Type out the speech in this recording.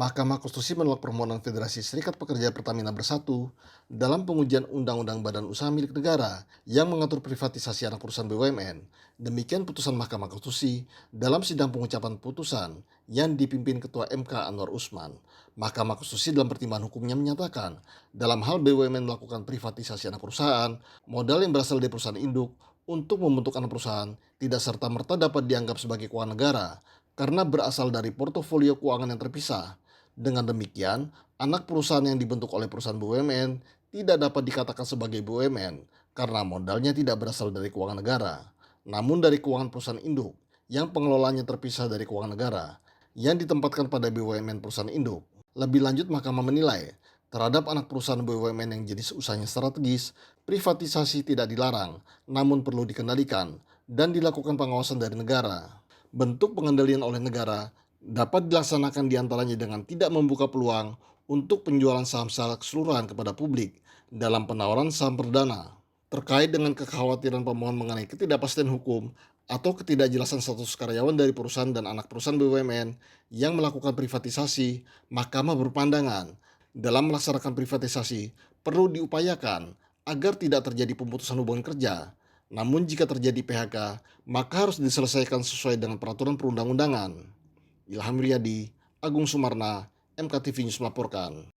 Mahkamah Konstitusi menolak permohonan Federasi Serikat Pekerja Pertamina Bersatu dalam pengujian Undang-Undang Badan Usaha Milik Negara yang mengatur privatisasi anak perusahaan BUMN. Demikian putusan Mahkamah Konstitusi dalam sidang pengucapan putusan yang dipimpin Ketua MK Anwar Usman. Mahkamah Konstitusi dalam pertimbangan hukumnya menyatakan, dalam hal BUMN melakukan privatisasi anak perusahaan, modal yang berasal dari perusahaan induk untuk membentuk anak perusahaan tidak serta-merta dapat dianggap sebagai keuangan negara karena berasal dari portofolio keuangan yang terpisah. Dengan demikian, anak perusahaan yang dibentuk oleh perusahaan BUMN tidak dapat dikatakan sebagai BUMN karena modalnya tidak berasal dari keuangan negara, namun dari keuangan perusahaan induk yang pengelolaannya terpisah dari keuangan negara yang ditempatkan pada BUMN perusahaan induk. Lebih lanjut, Mahkamah menilai terhadap anak perusahaan BUMN yang jenis usahanya strategis, privatisasi tidak dilarang, namun perlu dikendalikan dan dilakukan pengawasan dari negara. Bentuk pengendalian oleh negara dapat dilaksanakan diantaranya dengan tidak membuka peluang untuk penjualan saham secara keseluruhan kepada publik dalam penawaran saham perdana. Terkait dengan kekhawatiran pemohon mengenai ketidakpastian hukum atau ketidakjelasan status karyawan dari perusahaan dan anak perusahaan BUMN yang melakukan privatisasi, Mahkamah berpandangan dalam melaksanakan privatisasi perlu diupayakan agar tidak terjadi pemutusan hubungan kerja. Namun jika terjadi PHK, maka harus diselesaikan sesuai dengan peraturan perundang-undangan. Ilham Riyadi, Agung Sumarna, MKTV News melaporkan.